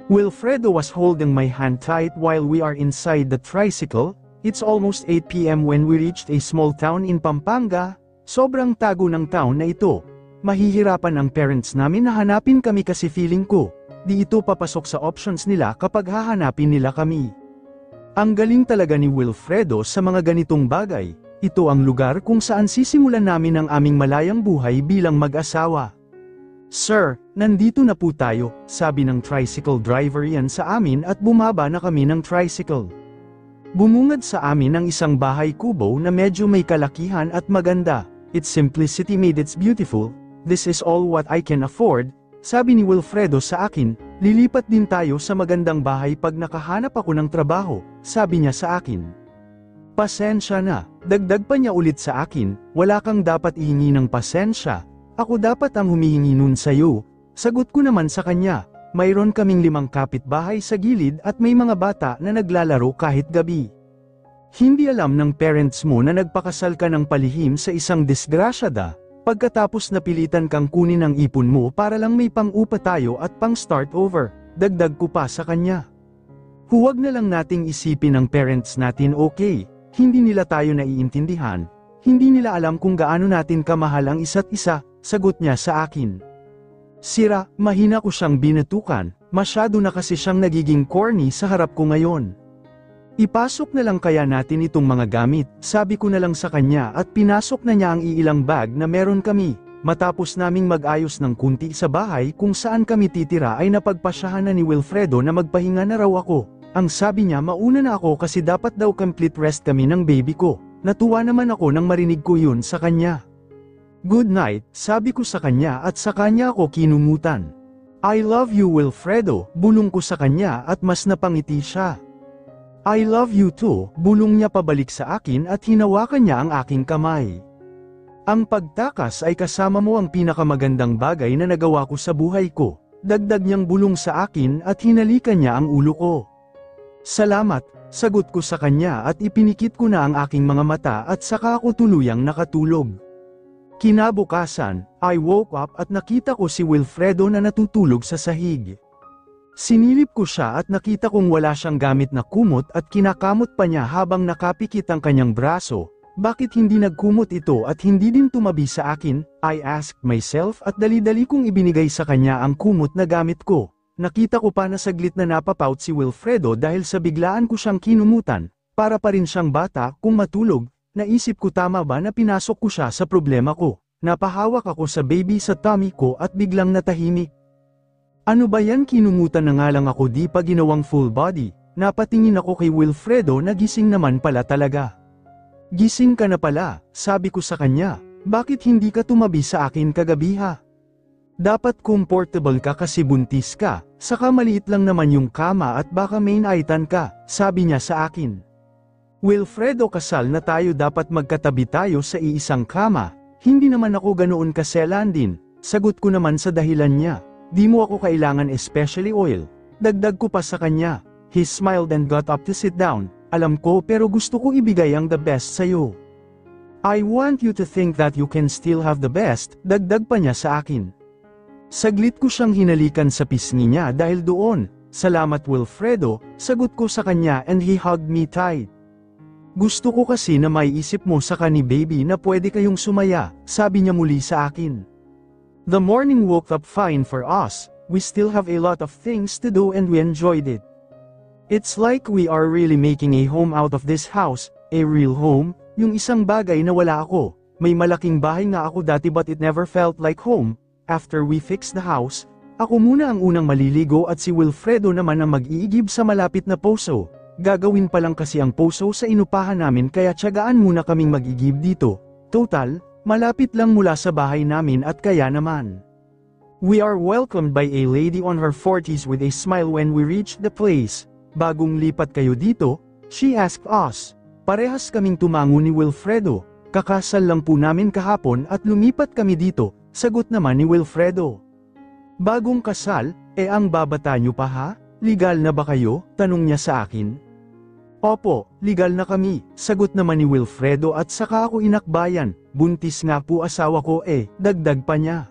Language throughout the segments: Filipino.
Wilfredo was holding my hand tight while we are inside the tricycle. It's almost 8 p.m. when we reached a small town in Pampanga. Sobrang tago ng town na ito. Mahihirapan ang parents namin na hanapin kami kasi feeling ko, di ito papasok sa options nila kapag hahanapin nila kami. Ang galing talaga ni Wilfredo sa mga ganitong bagay. Ito ang lugar kung saan sisimulan namin ang aming malayang buhay bilang mag-asawa. Sir, nandito na po tayo, sabi ng tricycle driver yan sa amin at bumaba na kami ng tricycle. Bumungad sa amin ang isang bahay kubo na medyo may kalakihan at maganda. Its simplicity made it beautiful. This is all what I can afford, sabi ni Wilfredo sa akin. Lilipat din tayo sa magandang bahay pag nakahanap ako ng trabaho, sabi niya sa akin. Pasensya na, dagdag pa niya ulit sa akin, wala kang dapat ihingi ng pasensya. Ako dapat ang humihingi nun sa'yo. Sagot ko naman sa kanya, mayroon kaming 5 kapitbahay sa gilid at may mga bata na naglalaro kahit gabi. Hindi alam ng parents mo na nagpakasal ka ng palihim sa isang disgrasyada, pagkatapos napilitan kang kunin ang ipon mo para lang may pang-upa tayo at pang-start over, dagdag ko pa sa kanya. Huwag na lang nating isipin ang parents natin, okay? Hindi nila tayo naiintindihan, hindi nila alam kung gaano natin kamahal ang isa't isa, sagot niya sa akin. Sira, mahina ko siyang binatukan, masyado na kasi siyang nagiging corny sa harap ko ngayon. Ipasok na lang kaya natin itong mga gamit, sabi ko na lang sa kanya at pinasok na niya ang iilang bag na meron kami. Matapos naming mag-ayos ng kunti sa bahay kung saan kami titira ay napagpasyahan na ni Wilfredo na magpahinga na raw ako. Ang sabi niya mauna na ako kasi dapat daw complete rest kami ng baby ko. Natuwa naman ako nang marinig ko yun sa kanya. Good night, sabi ko sa kanya at sa kanya ako kinumutan. I love you Wilfredo, bulong ko sa kanya at mas napangiti siya. I love you too, bulong niya pabalik sa akin at hinawakan niya ang aking kamay. Ang pagtakas ay kasama mo ang pinakamagandang bagay na nagawa ko sa buhay ko, dagdag niyang bulong sa akin at hinalikan niya ang ulo ko. Salamat, sagot ko sa kanya at ipinikit ko na ang aking mga mata at saka ako tuluyang nakatulog. Kinabukasan, I woke up at nakita ko si Wilfredo na natutulog sa sahig. Sinilip ko siya at nakita kong wala siyang gamit na kumot at kinakamot pa niya habang nakapikit ang kanyang braso. Bakit hindi nagkumot ito at hindi din tumabi sa akin? I asked myself at dali-dali kong ibinigay sa kanya ang kumot na gamit ko. Nakita ko pa na saglit na napapout si Wilfredo dahil sa biglaan ko siyang kinumutan. Para pa rin siyang bata kung matulog. Naisip ko tama ba na pinasok ko siya sa problema ko. Napahawak ako sa baby sa tummy ko at biglang natahimik. Ano ba yan, kinumutan na nga lang ako, di pa ginawang full body. Napatingin ako kay Wilfredo na gising naman pala talaga. Gising ka na pala, sabi ko sa kanya. Bakit hindi ka tumabi sa akin kagabi ha? Dapat comfortable ka kasi buntis ka, saka maliit lang naman yung kama at baka may naitan ka, sabi niya sa akin. Wilfredo, kasal na tayo, dapat magkatabi tayo sa iisang kama. Hindi naman ako ganoon kaselan din, sagot ko naman sa dahilan niya. Di mo ako kailangan especially oil. Dagdag ko pa sa kanya. He smiled and got up to sit down. Alam ko pero gusto ko ibigay ang the best sa'yo. I want you to think that you can still have the best, dagdag pa niya sa akin. Saglit ko siyang hinalikan sa pisngi niya dahil doon. Salamat Wilfredo, sagot ko sa kanya and he hugged me tight. Gusto ko kasi na maiisip mo sa kani baby na pwede kayong sumaya, sabi niya muli sa akin. The morning woke up fine for us, we still have a lot of things to do and we enjoyed it. It's like we are really making a home out of this house, a real home, yung isang bagay na wala ako. May malaking bahay nga ako dati but it never felt like home. After we fixed the house, ako muna ang unang maliligo at si Wilfredo naman ang mag-iigib sa malapit na poso. Gagawin pa lang kasi ang poso sa inupahan namin kaya tiyagaan muna kaming mag-igib dito. Total, malapit lang mula sa bahay namin at kaya naman. We are welcomed by a lady on her 40s with a smile when we reached the place. Bagong lipat kayo dito? She asked us. Parehas kaming tumango ni Wilfredo. Kakasal lang po namin kahapon at lumipat kami dito, sagot naman ni Wilfredo. Bagong kasal, ang babata nyo pa ha? Legal na ba kayo? Tanong niya sa akin. Opo, legal na kami, sagot naman ni Wilfredo at saka ako inakbayan, buntis nga po asawa ko dagdag pa niya.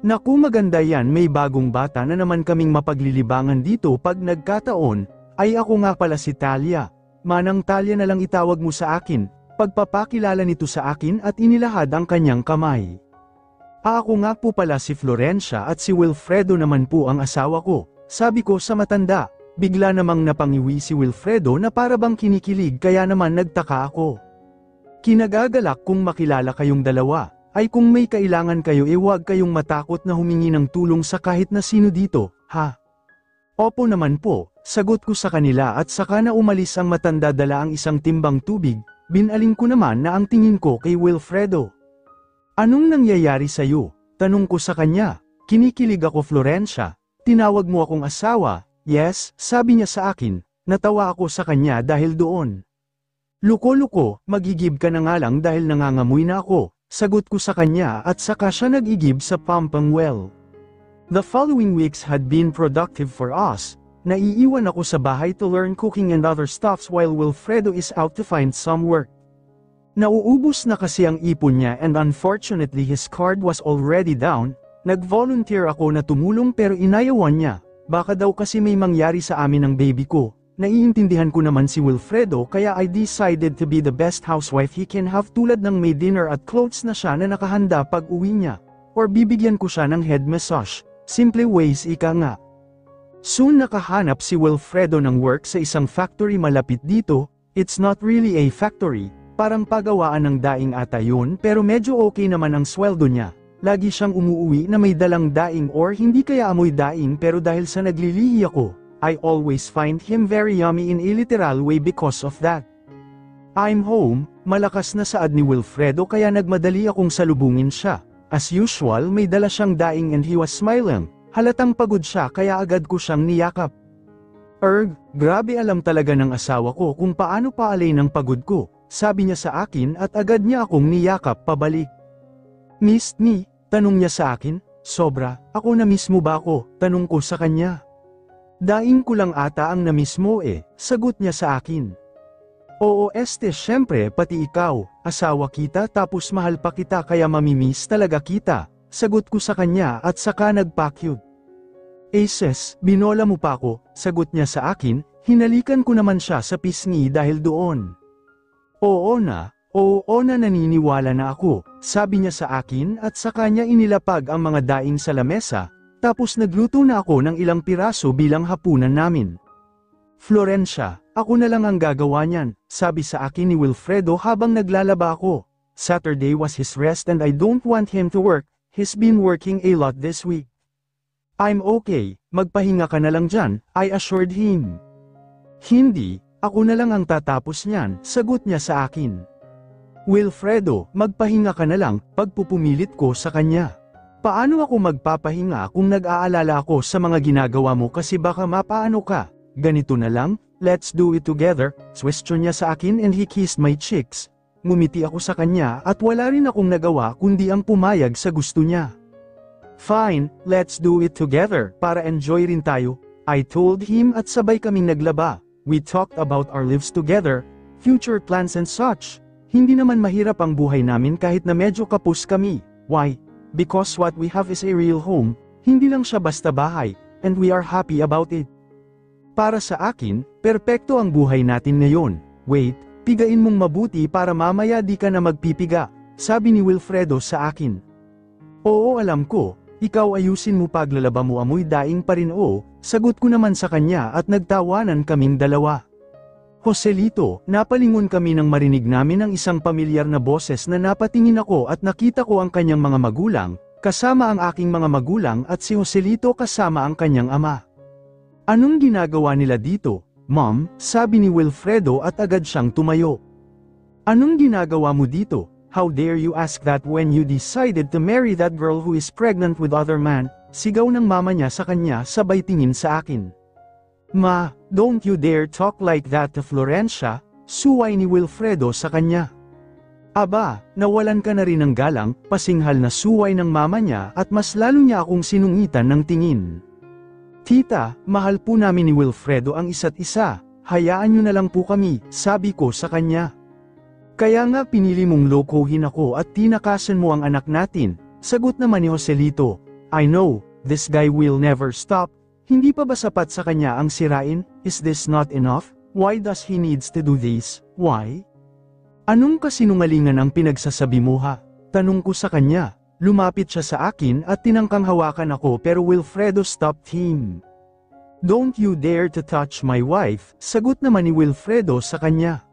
Naku maganda yan, may bagong bata na naman kaming mapaglilibangan dito pag nagkataon, ay ako nga pala si Talia. Manang Talia na lang itawag mo sa akin, pagpapakilala nito sa akin at inilahad ang kanyang kamay. Ako nga po pala si Florencia at si Wilfredo naman po ang asawa ko, sabi ko sa matanda. Bigla namang napangiwi si Wilfredo na para bang kinikilig kaya naman nagtaka ako. Kinagagalak kung makilala kayong dalawa, ay kung may kailangan kayo huwag kayong matakot na humingi ng tulong sa kahit na sino dito, ha? Opo naman po, sagot ko sa kanila at saka na umalis ang matanda dala ang isang timbang tubig, binaling ko naman na ang tingin ko kay Wilfredo. Anong nangyayari sa'yo? Tanong ko sa kanya, kinikilig ako Florencia, tinawag mo akong asawa. Yes, sabi niya sa akin, natawa ako sa kanya dahil doon. Luko-luko, magigib ka na nga lang dahil nangangamoy na ako, sagot ko sa kanya at saka siya nag-igib sa Pampang well. The following weeks had been productive for us. Naiiwan ako sa bahay to learn cooking and other stuffs while Wilfredo is out to find some work. Nauubos na kasi ang ipon niya and unfortunately his card was already down. Nag-volunteer ako na tumulong pero inayawan niya. Baka daw kasi may mangyari sa amin ng baby ko. Naiintindihan ko naman si Wilfredo kaya I decided to be the best housewife he can have tulad ng may dinner at clothes na siya na nakahanda pag uwi niya. Or bibigyan ko siya ng head massage. Simple ways ika nga. Soon nakahanap si Wilfredo ng work sa isang factory malapit dito. It's not really a factory, parang pagawaan ng daing ata yun pero medyo okay naman ang sweldo niya. Lagi siyang umuuwi na may dalang daing or hindi kaya amoy daing pero dahil sa naglilihi ako, I always find him very yummy in a literal way because of that. I'm home, malakas na saad ni Wilfredo kaya nagmadali akong salubungin siya. As usual may dala siyang daing and he was smiling, halatang pagod siya kaya agad ko siyang niyakap. Grabe alam talaga ng asawa ko kung paano paalay ng pagod ko, sabi niya sa akin at agad niya akong niyakap pabalik. Missed me? Tanong niya sa akin, sobra, ako na-miss mo ba ako? Tanong ko sa kanya. Daing ko lang ata ang na-miss mo sagot niya sa akin. Oo syempre pati ikaw, asawa kita tapos mahal pa kita kaya mamimiss talaga kita, sagot ko sa kanya at saka nagpakyut. Sis, binola mo pa ako, sagot niya sa akin, hinalikan ko naman siya sa pisngi dahil doon. Oo na naniniwala na ako, sabi niya sa akin at saka niya inilapag ang mga daing sa lamesa, tapos nagluto na ako ng ilang piraso bilang hapunan namin. Florencia, ako na lang ang gagawa niyan, sabi sa akin ni Wilfredo habang naglalaba ako. Saturday was his rest and I don't want him to work, he's been working a lot this week. I'm okay, magpahinga ka na lang dyan, I assured him. Hindi, ako na lang ang tatapos niyan, sagot niya sa akin. Wilfredo, magpahinga ka na lang, pagpupumilit ko sa kanya. Paano ako magpapahinga kung nag-aalala ako sa mga ginagawa mo kasi baka mapaano ka? Ganito na lang, let's do it together, question niya sa akin and he kissed my cheeks. Ngumiti ako sa kanya at wala rin akong nagawa kundi ang pumayag sa gusto niya. Fine, let's do it together, para enjoy rin tayo, I told him at sabay kaming naglaba. We talked about our lives together, future plans and such. Hindi naman mahirap ang buhay namin kahit na medyo kapos kami. Why? Because what we have is a real home, hindi lang siya basta bahay, and we are happy about it. Para sa akin, perpekto ang buhay natin ngayon. Wait, pigain mong mabuti para mamaya di ka na magpipiga, sabi ni Wilfredo sa akin. Oo alam ko, ikaw ayusin mo paglalaba mo amoy daing pa rin sagot ko naman sa kanya at nagtawanan kaming dalawa. Joselito, napalingon kami nang marinig namin ang isang pamilyar na boses na napatingin ako at nakita ko ang kanyang mga magulang, kasama ang aking mga magulang at si Joselito kasama ang kanyang ama. Anong ginagawa nila dito, Mom? Sabi ni Wilfredo at agad siyang tumayo. Anong ginagawa mo dito? How dare you ask that when you decided to marry that girl who is pregnant with other man? Sigaw ng mama niya sa kanya sabay tingin sa akin. Ma, don't you dare talk like that to Florencia, suway ni Wilfredo sa kanya. Aba, nawalan ka na rin ng galang, pasinghal na suway ng mama niya at mas lalo niya akong sinungitan ng tingin. Tita, mahal po namin ni Wilfredo ang isa't isa, hayaan niyo na lang po kami, sabi ko sa kanya. Kaya nga pinili mong lokohin ako at tinakasan mo ang anak natin, sagot naman ni Joselito. I know, this guy will never stop. Hindi pa ba sapat sa kanya ang sirain? Is this not enough? Why does he needs to do this? Why? Anong kasinungalingan ang pinagsasabi mo ha? Tanong ko sa kanya. Lumapit siya sa akin at tinangkang hawakan ako pero Wilfredo stopped him. Don't you dare to touch my wife, sagot naman ni Wilfredo sa kanya.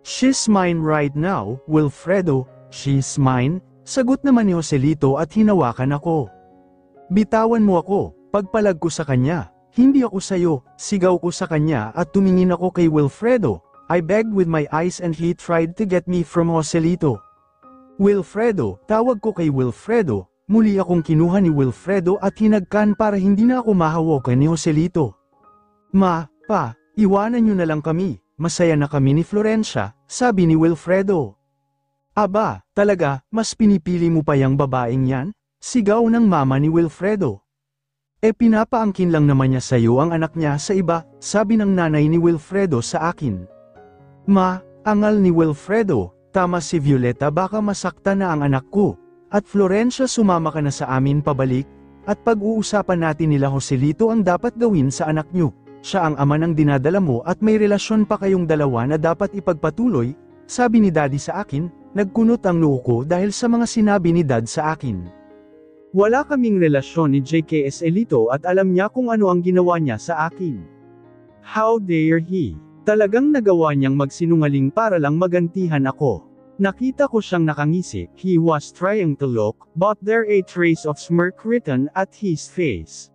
She's mine right now, Wilfredo, she's mine, sagot naman ni Joselito at hinawakan ako. Bitawan mo ako, pagpalag ko sa kanya, hindi ako sayo, sigaw ko sa kanya at tumingin ako kay Wilfredo. I begged with my eyes and he tried to get me from Joselito. Wilfredo, tawag ko kay Wilfredo, muli akong kinuha ni Wilfredo at hinagkan para hindi na ako mahawakan ni Joselito. Ma, pa, iwanan niyo na lang kami, masaya na kami ni Florencia, sabi ni Wilfredo. Aba, talaga, mas pinipili mo pa yang babaeng yan? Sigaw ng mama ni Wilfredo. Pinapaangkin lang naman niya sa'yo ang anak niya sa iba, sabi ng nanay ni Wilfredo sa akin. Ma, angal ni Wilfredo. Tama si Violeta baka masakta na ang anak ko. At Florencia sumama ka na sa amin pabalik, at pag-uusapan natin nila Joselito ang dapat gawin sa anak nyo. Siya ang ama ng dinadala mo at may relasyon pa kayong dalawa na dapat ipagpatuloy, sabi ni Daddy sa akin, nagkunot ang noo ko dahil sa mga sinabi ni Dad sa akin. Wala kaming relasyon ni J.K. Joselito at alam niya kung ano ang ginawa niya sa akin. How dare he? Talagang nagawa niyang magsinungaling para lang magantihan ako. Nakita ko siyang nakangisi, he was trying to look, but there a trace of smirk written at his face.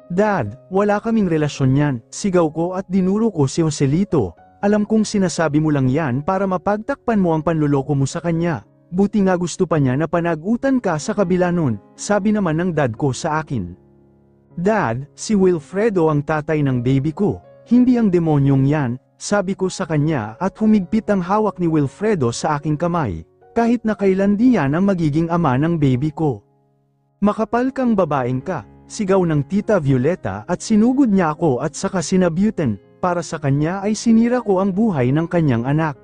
Dad, wala kaming relasyon yan, sigaw ko at dinuro ko si Joselito. Alam kong sinasabi mo lang yan para mapagtakpan mo ang panluloko mo sa kanya. Buti nga gusto pa niya na panagutan ka sa kabila nun, sabi naman ng dad ko sa akin. Dad, si Wilfredo ang tatay ng baby ko. Hindi ang demonyong yan, sabi ko sa kanya at humigpit ang hawak ni Wilfredo sa aking kamay, kahit na kailan di yan ang magiging ama ng baby ko. Makapal kang babaeng ka, sigaw ng Tita Violeta at sinugod niya ako at saka sinabutan, para sa kanya ay sinira ko ang buhay ng kanyang anak.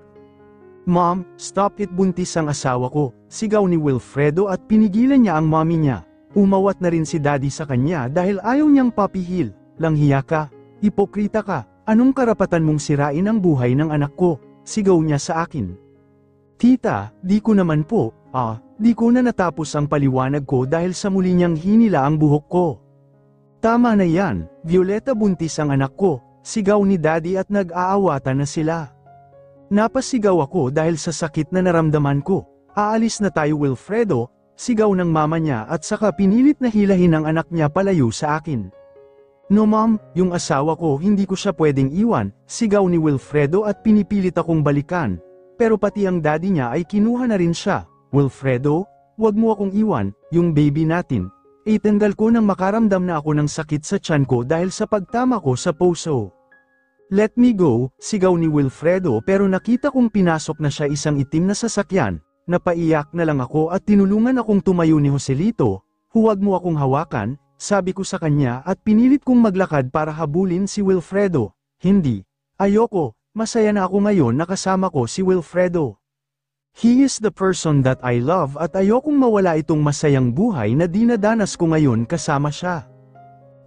Mom, stop it, buntis ang asawa ko, sigaw ni Wilfredo at pinigilan niya ang mommy niya. Umawat na rin si Daddy sa kanya dahil ayaw niyang papihil. Langhiya ka. Hipokrita ka, anong karapatan mong sirain ang buhay ng anak ko? Sigaw niya sa akin. Tita, di ko naman po, di ko na natapos ang paliwanag ko dahil sa muli niyang hinila ang buhok ko. Tama na yan, Violeta, buntis ang anak ko, sigaw ni Daddy at nag-aawatan na sila. Napasigaw ako dahil sa sakit na naramdaman ko. Aalis na tayo, Wilfredo, sigaw ng mama niya at saka pinilit na hilahin ang anak niya palayo sa akin. No mom, yung asawa ko hindi ko siya pwedeng iwan, sigaw ni Wilfredo at pinipilit akong balikan. Pero pati ang daddy niya ay kinuha na rin siya. Wilfredo, wag mo akong iwan, yung baby natin. Tanggal ko nang makaramdam na ako ng sakit sa tiyan ko dahil sa pagtama ko sa puso. Let me go, sigaw ni Wilfredo pero nakita kong pinasok na siya isang itim na sasakyan. Napaiyak na lang ako at tinulungan akong tumayo ni Joselito. Huwag mo akong hawakan, sabi ko sa kanya at pinilit kong maglakad para habulin si Wilfredo. Hindi. Ayoko, masaya na ako ngayon na kasama ko si Wilfredo. He is the person that I love at ayokong mawala itong masayang buhay na dinadanas ko ngayon kasama siya.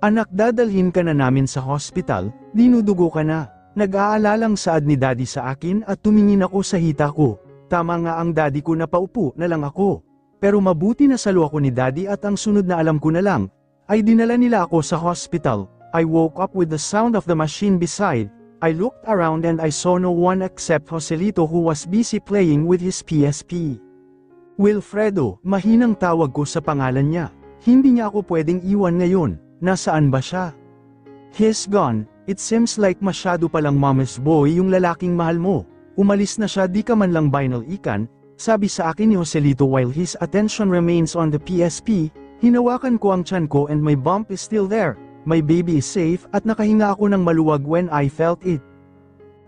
Anak, dadalhin ka na namin sa hospital, dinudugo ka na. Nag-aalalang saad ni Daddy sa akin at tumingin ako sa hita ko. Tama nga ang Daddy ko na paupo na lang ako. Pero mabuti na salo ako ni Daddy at ang sunod na alam ko na lang, ay dinala nila ako sa hospital. I woke up with the sound of the machine beside. I looked around and I saw no one except Joselito who was busy playing with his PSP. Wilfredo, mahinang tawag ko sa pangalan niya. Hindi niya ako pwedeng iwan ngayon. Nasaan ba siya? He's gone. It seems like masyado palang mama's boy yung lalaking mahal mo. Umalis na siya, di ka man lang binal ikan, sabi sa akin ni Joselito while his attention remains on the PSP. Hinawakan ko ang tiyan ko and my bump is still there. My baby is safe at nakahinga ako ng maluwag when I felt it.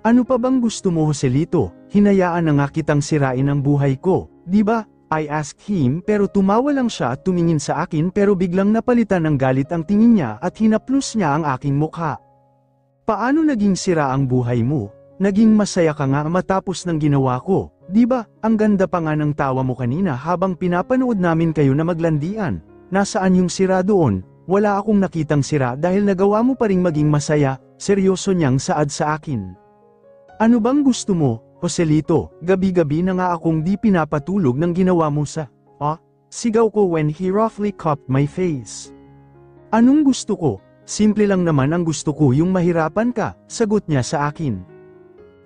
Ano pa bang gusto mo, Joselito? Hinayaan na nga kitang sirain ang buhay ko, di ba? I asked him pero tumawa lang siya at tumingin sa akin pero biglang napalitan ng galit ang tingin niya at hinaplos niya ang aking mukha. Paano naging sira ang buhay mo? Naging masaya ka nga matapos ng ginawa ko, di ba? Ang ganda pa nga ng tawa mo kanina habang pinapanood namin kayo na maglandian. nasaan yung sira doon? Wala akong nakitang sira dahil nagawa mo pa ring maging masaya, seryoso niyang saad sa akin. Ano bang gusto mo, Joselito? Gabi-gabi na nga akong di pinapatulog ng ginawa mo sa... Sigaw ko when he roughly cupped my face. Anong gusto ko? Simple lang naman ang gusto ko yung mahirapan ka, sagot niya sa akin.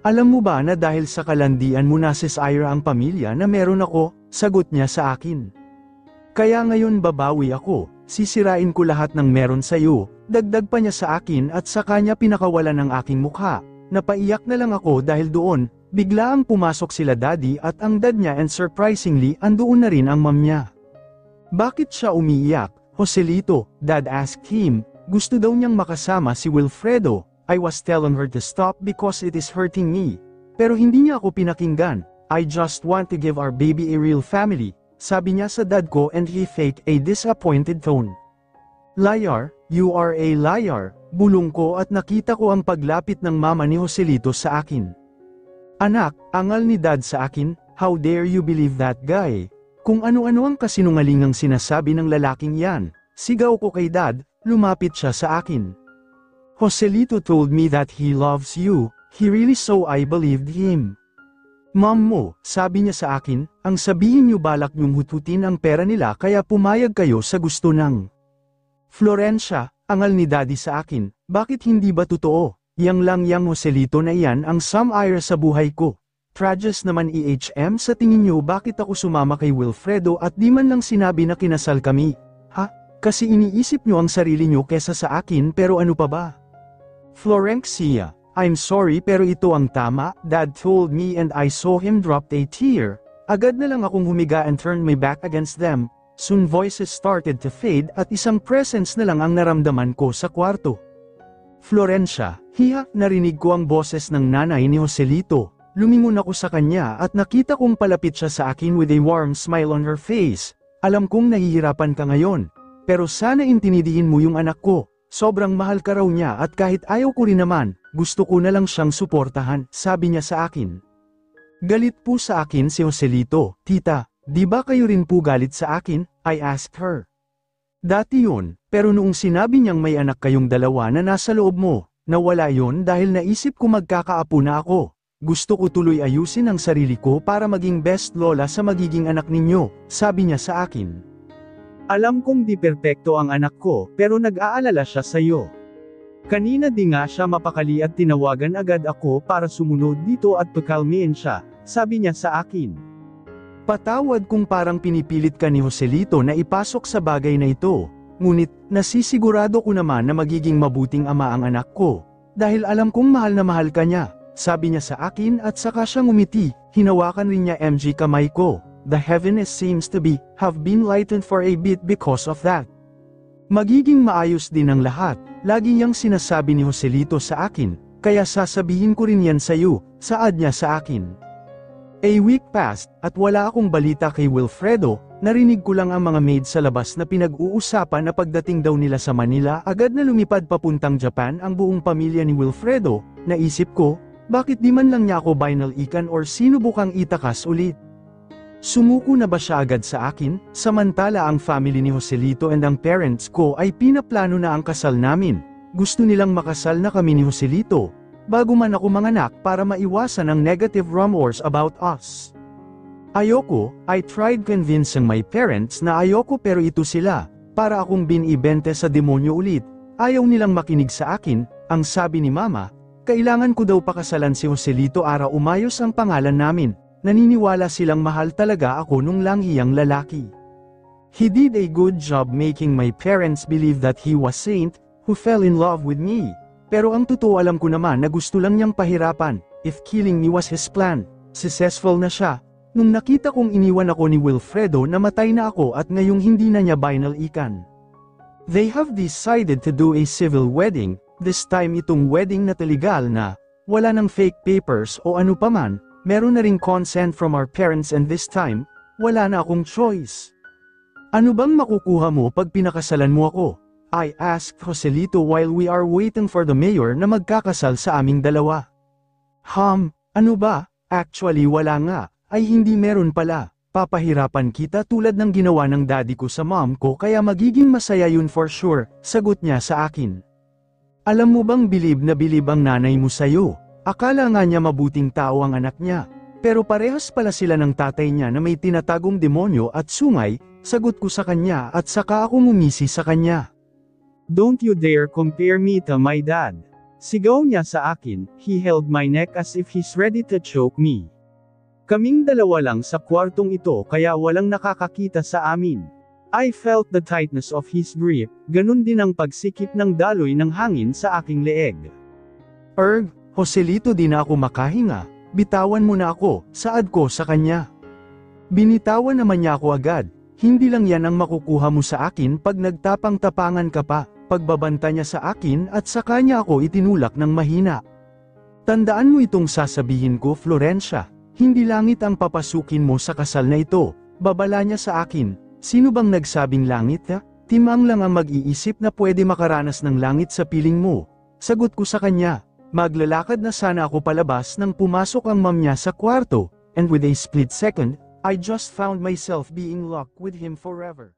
Alam mo ba na dahil sa kalandian mo nasisira ang pamilya na meron ako, sagot niya sa akin. Kaya ngayon babawi ako, sisirain ko lahat ng meron sa'yo, dagdag pa niya sa akin at sa kanya pinakawalan ng aking mukha. Napaiyak na lang ako dahil doon, bigla ang pumasok sila daddy at ang dad niya and surprisingly andoon na rin ang mom niya. Bakit siya umiiyak, Joselito? Dad asked him. Gusto daw niyang makasama si Wilfredo. I was telling her to stop because it is hurting me. Pero hindi niya ako pinakinggan. I just want to give our baby a real family, sabi niya sa dad ko and he faked a disappointed tone. Liar, you are a liar, bulong ko at nakita ko ang paglapit ng mama ni Joselito sa akin. Anak, angal ni dad sa akin, how dare you believe that guy? Kung ano-ano ang kasinungalingang sinasabi ng lalaking yan, sigaw ko kay dad, lumapit siya sa akin. Joselito told me that he loves you, he really so I believed him. Mom mo, sabi niya sa akin, ang sabihin niyo balak niyong hututin ang pera nila kaya pumayag kayo sa gusto ng Florencia, angal ni daddy sa akin, bakit hindi ba totoo? Yang lang yang Joselito na iyan ang some-ire sa buhay ko. Trages naman sa tingin niyo bakit ako sumama kay Wilfredo at di man lang sinabi na kinasal kami? Ha? Kasi iniisip niyo ang sarili niyo kesa sa akin pero ano pa ba? Florencia, I'm sorry pero ito ang tama, dad told me and I saw him drop a tear. Agad na lang akong humiga and turned my back against them. Soon voices started to fade at isang presence na lang ang naramdaman ko sa kwarto. Florencia, hiya, narinig ko ang boses ng nanay ni Joselito. Lumingon ako sa kanya at nakita kong palapit siya sa akin with a warm smile on her face. Alam kong nahihirapan ka ngayon, pero sana intindihin mo yung anak ko. Sobrang mahal ka raw niya at kahit ayaw ko rin naman, gusto ko na lang siyang suportahan, sabi niya sa akin. Galit po sa akin si Joselito, tita, di ba kayo rin po galit sa akin? I asked her. Dati yun, pero noong sinabi niyang may anak kayong dalawa na nasa loob mo, nawala yun dahil naisip ko magkakaapo na ako. Gusto ko tuloy ayusin ang sarili ko para maging best lola sa magiging anak ninyo, sabi niya sa akin. Alam kong di perpekto ang anak ko, pero nag-aalala siya sa iyo. Kanina di nga siya mapakali at tinawagan agad ako para sumunod dito at pakalmiin siya, sabi niya sa akin. Patawad kung parang pinipilit ka ni Joselito na ipasok sa bagay na ito, ngunit nasisigurado ko naman na magiging mabuting ama ang anak ko, dahil alam kong mahal na mahal ka niya. Sabi niya sa akin at saka siya ngumiti, hinawakan rin niya kamay ko. The heaviness seems to have been lightened for a bit because of that. Magiging maayos din ang lahat, lagi niyang sinasabi ni Joselito sa akin, kaya sasabihin ko rin yan sa iyo, saad niya sa akin. A week passed, at wala akong balita kay Wilfredo, narinig ko lang ang mga maid sa labas na pinag-uusapan na pagdating daw nila sa Manila agad na lumipad papuntang Japan ang buong pamilya ni Wilfredo, naisip ko, bakit di man lang niya ako binalikan or sinubukang itakas ulit? Sumuko na ba siya agad sa akin, samantala ang family ni Joselito and ang parents ko ay pinaplano na ang kasal namin. Gusto nilang makasal na kami ni Joselito, bago man ako manganak para maiwasan ang negative rumors about us. Ayoko, I tried convincing my parents na ayoko pero ito sila, para akong binibente sa demonyo ulit. Ayaw nilang makinig sa akin, ang sabi ni mama. Kailangan ko daw pakasalan si Joselito para umayos ang pangalan namin, naniniwala silang mahal talaga ako nung langhiyang lalaki. He did a good job making my parents believe that he was saint, who fell in love with me. Pero ang totoo alam ko naman na gusto lang niyang pahirapan, if killing me was his plan. Successful na siya, nung nakita kong iniwan ako ni Wilfredo namatay na ako at ngayong hindi na niya binalikan. They have decided to do a civil wedding. This time itong wedding na legal na, wala ng fake papers o ano paman, meron na ring consent from our parents and this time, wala na akong choice. Ano bang makukuha mo pag pinakasalan mo ako? I asked Joselito while we are waiting for the mayor na magkakasal sa aming dalawa. Ano ba? Actually wala nga, ay hindi meron pala. Papahirapan kita tulad ng ginawa ng daddy ko sa mom ko kaya magiging masaya yun for sure, sagot niya sa akin. Alam mo bang bilib na bilib ang nanay mo sa'yo? Akala nga niya mabuting tao ang anak niya. Pero parehas pala sila ng tatay niya na may tinatagong demonyo at sungay, sagot ko sa kanya at saka ako ngumisi sa kanya. Don't you dare compare me to my dad. Sigaw niya sa akin, he held my neck as if he's ready to choke me. Kaming dalawa lang sa kwartong ito kaya walang nakakakita sa amin. I felt the tightness of his grip, ganun din ang pagsikip ng daloy ng hangin sa aking leeg. Joselito di na ako makahinga, bitawan mo na ako, saad ko sa kanya. Binitawan naman niya ako agad, hindi lang yan ang makukuha mo sa akin pag nagtapang-tapangan ka pa, pagbabanta niya sa akin at saka niya ako itinulak ng mahina. Tandaan mo itong sasabihin ko Florencia, hindi langit ang papasukin mo sa kasal na ito, babala niya sa akin. Sino bang nagsabing langit ha? Timang lang ang mag-iisip na pwede makaranas ng langit sa piling mo. Sagot ko sa kanya, maglalakad na sana ako palabas nang pumasok ang mom niya sa kwarto, and with a split second, I just found myself being locked with him forever.